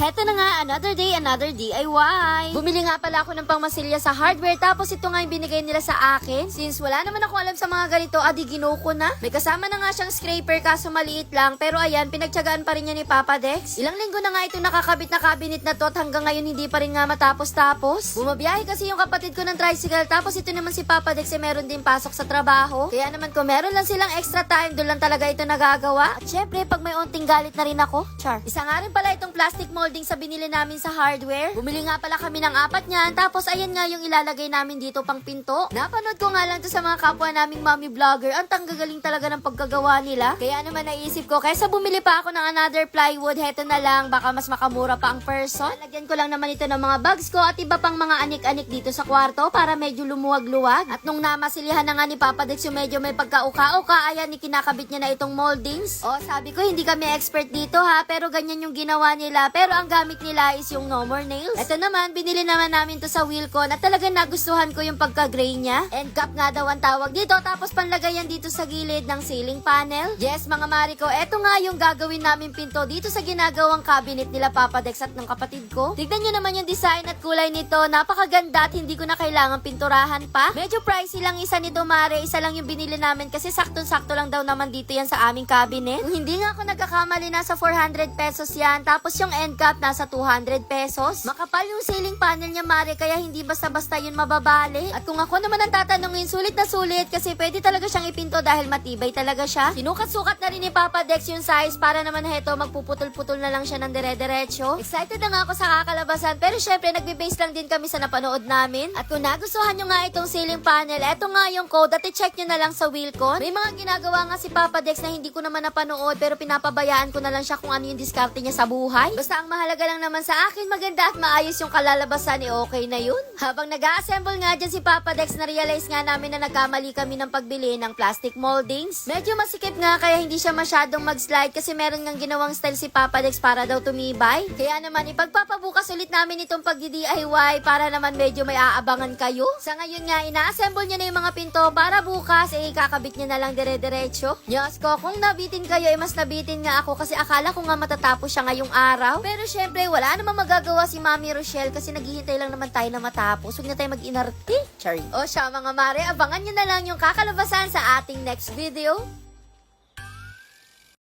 Heto na nga, another day, another DIY. Bumili nga pala ako ng pangmasilya sa hardware, tapos ito nga yung binigay nila sa akin. Since wala naman ako alam sa mga ganito, adi gino ko na. May kasama na nga siyang scraper, kaso maliit lang. Pero ayan, pinagtyagaan pa rin niya ni Papa Dex. Ilang linggo na nga ito nakakabit na cabinet na to at hanggang ngayon hindi pa rin nga matapos-tapos. Bumabiyahe kasi yung kapatid ko ng tricycle, tapos ito naman si Papa Dex meron din pasok sa trabaho. Kaya naman kung meron lang silang extra time, doon lang talaga ito nagagawa. At syempre, pag may onting galit na rin ako, char. Isa nga rin pala itong plastic molding sa binili namin sa hardware. Bumili nga pala kami ng 4 niyan, tapos ayan nga yung ilalagay namin dito pang pinto. Napanood ko nga lang to sa mga kapwa naming mommy vlogger. Ang tanggagaling talaga ng pagkagawa nila. Kaya naman naisip ko, kaysa bumili pa ako ng another plywood, heto na lang, baka mas makamura pa ang person. Lagyan ko lang naman ito ng mga bags ko at iba pang mga anik-anik dito sa kwarto para medyo lumuwag-luwag. At nung namasilihan na nga ni Papa Dex yung medyo may pagka-uka-uka, ayan, ikinakabit niya na itong moldings. O, sabi ko, hindi kami expert dito ha, pero ganyan yung ginawa nila. Pero ang gamit nila is yung no more nails. Ito naman, binili naman namin to sa Wilcon at talagang nagustuhan ko yung pagka-gray niya. End cap nga daw ang tawag dito, tapos panlagayan dito sa gilid ng ceiling panel. Yes, mga Mariko, eto nga yung gagawin namin pinto dito sa ginagawang cabinet nila Papa Dex at ng kapatid ko. Tignan nyo naman yung design at kulay nito, napakaganda at hindi ko na kailangan pinturahan pa. Medyo pricey lang isa ni Domare, isa lang yung binili namin kasi saktong-sakto lang daw naman dito yan sa aming cabinet. Kung hindi nga ako nagkakamali, nasa 400 pesos yan, tapos yung end cap nasa 200 pesos. Makapal yung ceiling panel niya, Mare, kaya hindi basta-basta yun mababali. At kung ako naman ang tatanungin, sulit na sulit kasi pwede talaga siyang ipinto dahil matibay talaga siya. Sinukat-sukat na rin ni Papa Dex yung size para naman heto magpuputol-putol na lang siya ng dire-diretso. Excited na nga ako sa kakalabasan, pero syempre nagbe-base lang din kami sa napanood namin. At kung nagustuhan nyo nga itong ceiling panel, eto nga yung code at i-check nyo na lang sa Wilcon. May mga ginagawa nga si Papa Dex na hindi ko naman napanood pero pinapabayaan ko na lang siya kung ano yung diskarte niya sa buhay. Basta ang mahalaga lang naman sa akin, maganda at maayos yung kalalabasan, okay na yun. Habang nag-a-assemble nga dyan si Papa Dex, na-realize nga namin na nagkamali kami ng pagbili ng plastic moldings. Medyo masikip nga kaya hindi siya masyadong mag-slide kasi meron ngang ginawang style si Papa Dex para daw tumibay. Kaya naman ipagpapabukas ulit namin itong pag-DIY para naman medyo may aabangan kayo. Sa ngayon nga, ina-assemble niya na yung mga pinto para bukas kakabit niya na lang dire-diretso. Diyos ko, kung nabitin kayo, mas nabitin nga ako kasi akala ko nga matatapos siya ngayong araw. Pero syempre, wala namang magagawa si Mami Rochelle kasi naghihintay lang naman tayo na matapos. Huwag na tayo mag-inarte. Chari. O siya mga mare, abangan nyo na lang yung kakalabasan sa ating next video.